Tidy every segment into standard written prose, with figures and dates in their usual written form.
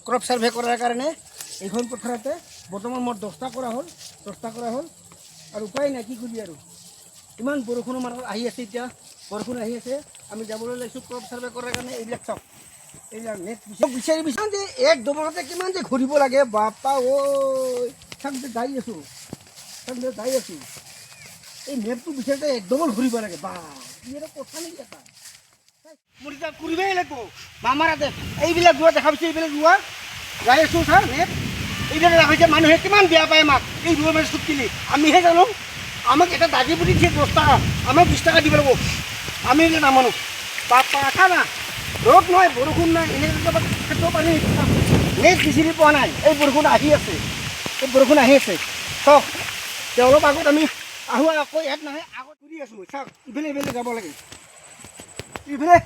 Crop survey কৰাৰ কাৰণে এইখন পথাৰতে বৰ্তমান মোৰ 10টা কৰা হ'ল আৰু উপায় নাই কি কৰি আৰু ইমান বৰষুণৰ মানত আহি আছে এতিয়া বৰষুণ আহি আছে আমি যাবলৈ লৈছোঁ ক্ৰপ সাৰ্ভে কৰাৰ কাৰণে এইবিলাক চাওক এইবিলাক নেট বিচাৰি যে এক ডবলতে কিমান যে ঘূৰিব লাগে বাপা ঐ চাকতে যাই আছোঁ এই নেটটো বিচাৰোঁতে এক ডবল ঘূৰিব লাগে বা কি এটা কথা নেকি এটা মোৰ এতিয়া কৰিবই লাগিব মামাৰ ইয়াতে এইবিলাক যোৱা দেখা পাইছে এইবিলাক যোৱা যাই আছোঁ ছাৰ নেট এইবিলাক দেখাইছে মানুহে কিমান বেয়া পায় আমাক এই ৰোৱা মানে চুক্তিলি আমিহে জানো আমাক এটা দাগি পুতি দিয়ে 10 টাকা আমাক 20 টাকা দিব লাগিব আমি এইবিলাক নামানো বাপা আশা না ৰ'দ নহয় বৰষুণ নাই এনেকৈ খেতিৰ পানী নেট বিচাৰি পোৱা নাই এই বৰষুণ আহি আছে চাওক এতিয়া অলপ আগত আমি আহোঁ আকৌ ইয়াত নাহে আগত ঘূৰি আছোঁ চাওক ইফালে যাব লাগে ইফালে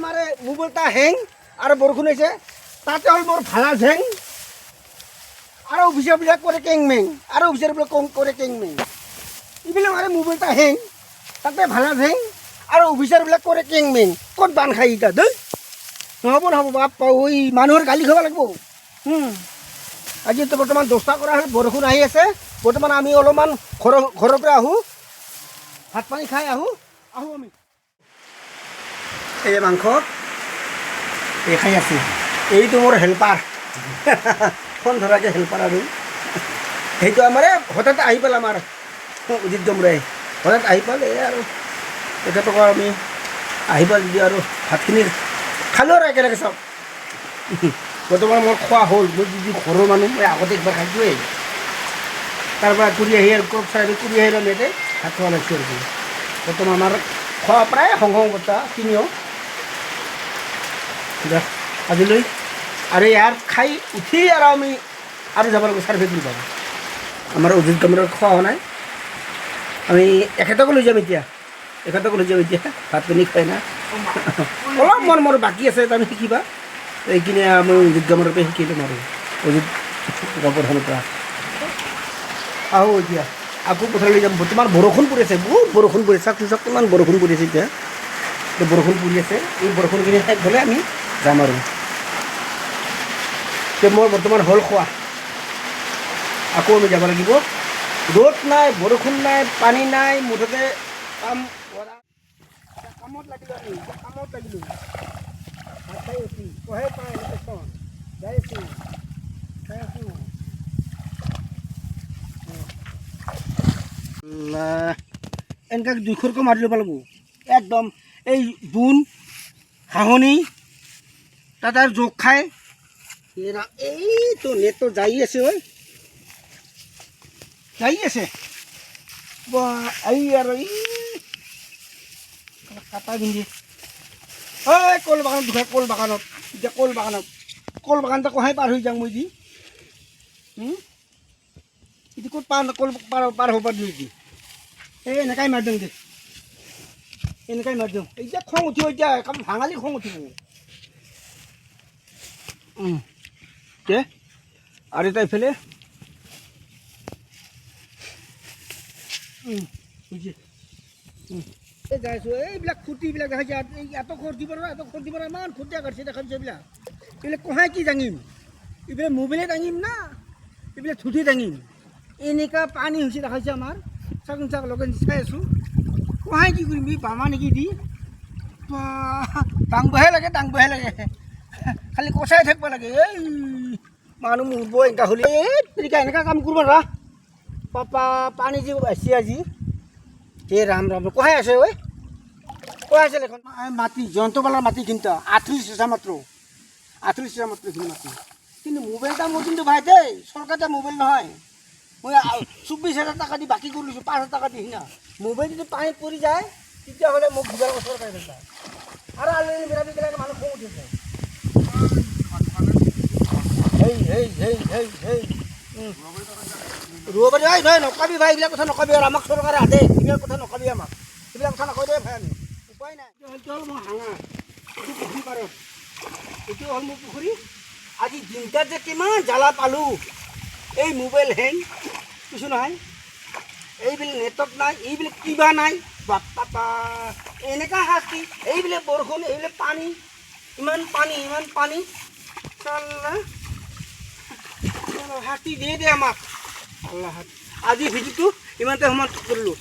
মাৰে মোবাইলটা হেং আৰু বৰষুণ হৈছে তাতে হ'ল মোৰ ভালা ঝেং আৰু অফিচাৰবিলাক কৰে কেংমেং ইফালে মাৰে মোবাইলটা হেং তাতে ভালা ঝেং আৰু অফিচাৰবিলাক কৰে কেংমেং ক'ত বান খাই এতিয়া দেই নহ'ব বাপ্পা ঐ মানুহৰ গালি খাব লাগিব আজি বৰ্তমান 10টা কৰা হ'ল বৰষুণ আহি আছে বৰ্তমান আমি অলপমান ঘৰৰ পৰা আহোঁ ভাত পানী খাই আহোঁ আমি এই মাংস এই খাই আছোঁ এইটো মোৰ হেল্পাৰ ফোন ধৰাকৈ হেল্পাৰ আৰু সেইটো আমাৰ হঠাৎ আহি পাল আমাৰ উদিত ডমৰাই হঠাৎ আহি পাল এই আৰু তেখেতক আমি আহি পাল যদি আৰু ভাতখিনি খালোঁ আৰু একেলগে চব বৰ্তমান মোৰ খোৱা হ'ল মই যদি ঘৰৰ মানুহ মই আগতে একবাৰ খাইছোঁৱেই তাৰপৰা ঘূৰি আহি আৰু ক্ৰপ চাই ঘূৰি আহি আৰু ইয়াতে ভাত খোৱা লাগিছোঁ আৰু বৰ্তমান আমাৰ খোৱা প্ৰায় সংগতা কিনিও আজিলৈ আৰু ইয়াৰ খাই উঠি আৰু আমি আৰু যাব লাগিব চাৰ্ভে কৰিব আমাৰ অজিত কামৰৰ খোৱা হোৱা নাই আমি এখেতকো লৈ যাম এতিয়া ভাত পানী খাই না অলপ মোৰ বাকী আছে তাৰমানে শিকিবা এইখিনি আমি অজিত কামৰৰ পৰা শিকি ল'ম আৰু অজিত প্ৰধানৰ পৰা আহোঁ এতিয়া আকৌ পথাৰলৈ যাম বৰ্তমান বৰষুণ পৰি আছে বহুত বৰষুণ পৰি আছে চাওক কিমান বৰষুণ পৰি আছে এতিয়া বৰষুণ পৰি আছে এই বৰষুণখিনি শেষ হ'লে আমি যাম আৰু এতিয়া মোৰ বৰ্তমান হ'ল খোৱা আকৌ আমি যাব লাগিব ৰ'দ নাই বৰষুণ নাই পানী নাই মুঠতে কামত লাগিলোঁ খাই আছোঁ কহে পাই যাই আছোঁ এনেকৈ 200কৈ মাৰি ল'ব লাগিব একদম এই বোন হাঁহনি তাত আৰু জোক খাই এইটো নেটটো যাই আছে এই আৰু এই কাটা পিন্ধি কল বাগানত দুখাই কল বাগানতে কহাই পাৰ হৈ যাওঁ মই দি এইটো ক'ত পাৰ হ'ব পাৰোঁ নেকি এই এনেকাই মাৰি দিওঁ এতিয়া খং উঠিব এতিয়া ভাঙালি খং উঠিব আৰু এটা এইফালে যাই আছোঁ এইবিলাক খুঁটিবিলাক দেখাইছে এত খৰ দিব ইমান খুঁটিয়া কাটিছে দেখাইছে এইবিলাক কহাই কি দাঙিম এইবিলাক মোবাইলে দাঙিম না এইবিলাক থুঠি দাঙিম এনেকুৱা পানী হৈছে দেখাইছে আমাৰ চাক লগে চাই আছোঁ কহাই কি কৰিম এই বামা নেকি দি দাংবহে লাগে খালি কচাই থাকিব লাগে এই মানুহ মৰিব এনেকুৱা হ'লে এনেকুৱা কাম কৰিব ৰা পাপা পানী যি আছে আজি এই ৰাম কহাই আছে এখন মাটি জয়ন্তবালাৰ মাটি কিন্তু 38 মাত্ৰ এইখিনি মাটি কিন্তু মোবাইলটা মোৰ কিন্তু ভাই দেই চৰকাৰতে মোবাইল নহয় মই 24,000 টাকা দি বাকী কৰি লৈছোঁ 5,000 টাকা দি সিনা মোবাইল যদি পানীত পৰি যায় তেতিয়াহ'লে মোক ঘূৰাই চৰকাৰে দেখায় আৰু আলহী মিৰাবিলাকে মানুহ খং উঠিছে ৰুব পাৰি নহয় নকবি ভাই এইবিলাক কথা নকবি আৰু আমাক চৰকাৰে আদে এইবিলাক কথা নকবি আমাক এইবিলাক কথা নকবি ভাই আমি উপায় নাই এইটো হ'ল মোৰ হাঙা এইটো পুখুৰী পাৰত এইটো হ'ল মোৰ পুখুৰী আজি দিনটাত যে কিমান জ্বালা পালোঁ এই মোবাইল হেং কিছু নহয় এইবিলাক নেটৱৰ্ক নাই এইবিলাক কিবা নাই বাপ্পা এনেকুৱা শাস্তি এইবিলাক বৰষুণ এইবিলাক পানী ইমান পানী চাল্লা হাতী দিয়ে দে আমাক আল্লাহ আজি ভিডিঅ'টো ইমানতে সমাপ্ত কৰিলোঁ।